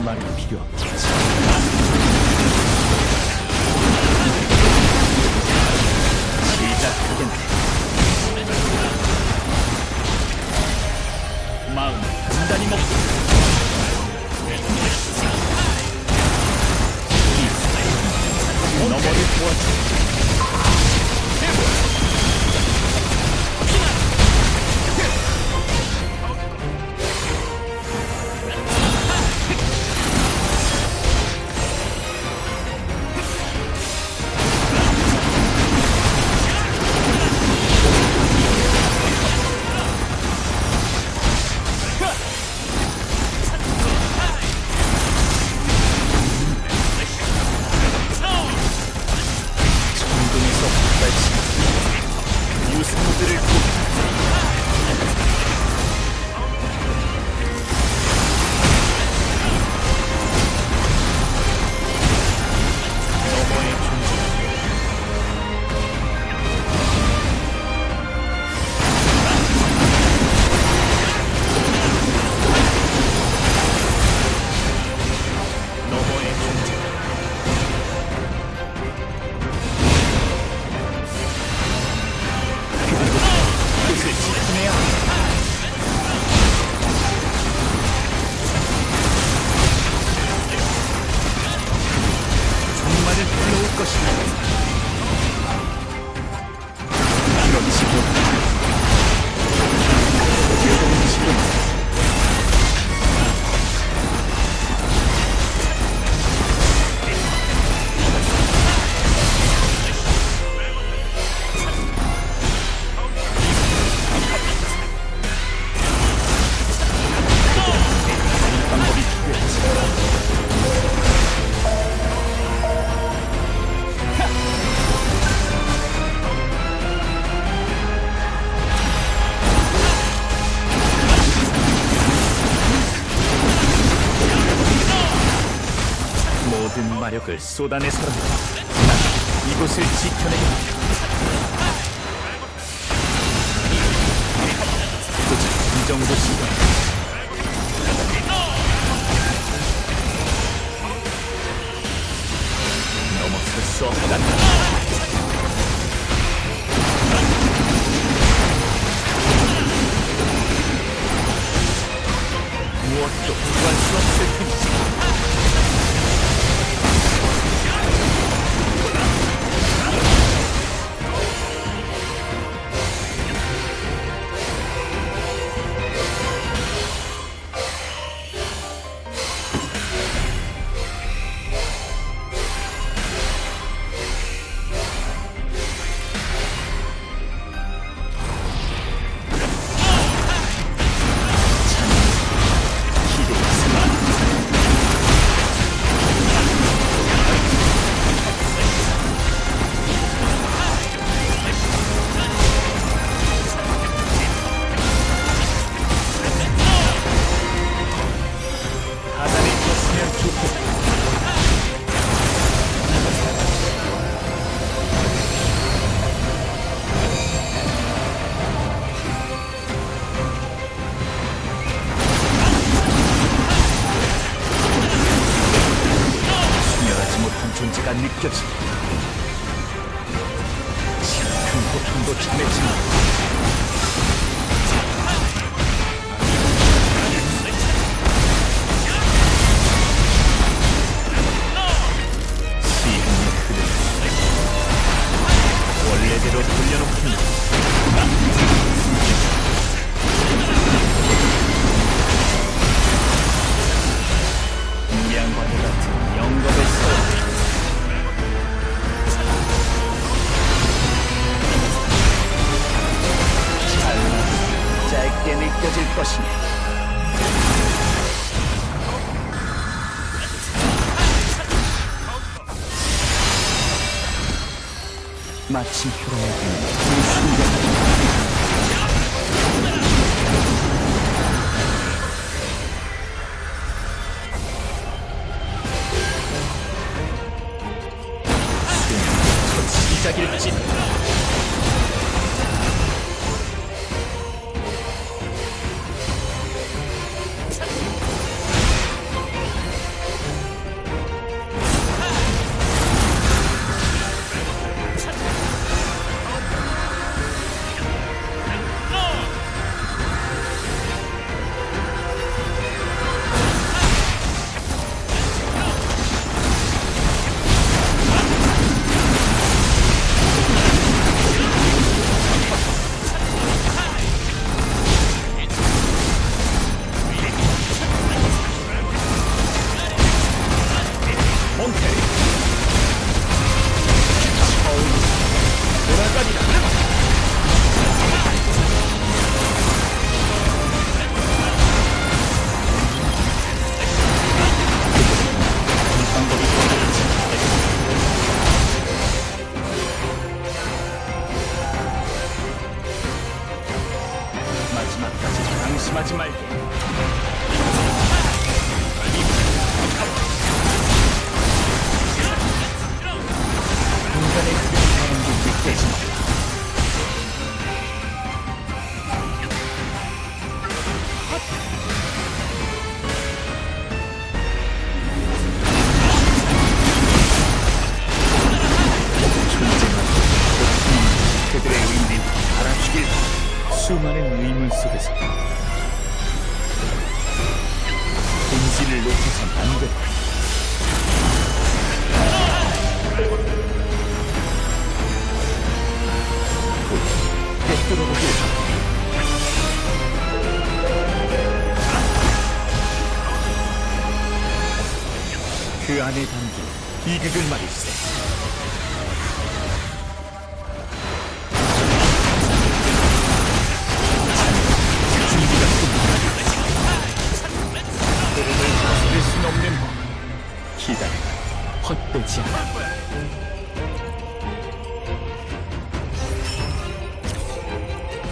말이 필요 없겠지. 시작하겠네. 마음을 단단히 먹고 너머를 도와줘. 유승들을 너머의 존재. 너머의 존재. 그것을 지켜내야 한다. 종말을 불러올 것이다. 그렇지 못해. 요동 지금 방법이 필요했지. 모든 마력을 쏟아내서라도 난 이곳을 지켜내야 한다. 도저히 이 정도 시간 넘어설 수 없다. 무엇도 구할 수 없을 테니. 존재가 느껴진다. 큰 고통도 참했지만 시흥의 흐름 원래대로 돌려놓습니다. 양관이 같은 영겁의 소 짧게 느껴질 것이네. 마침 효라에게 이 순간 첫 시작일지. 수많은 의문 속에서 본질을 놓쳐선 안 돼. 꿰뚫어보길 바랍니다. 그 안에 담긴 비극을 말일세. 준비가 끝났다. 흐름을 거스를 순 없는 법. 기다림은 헛되지 않아.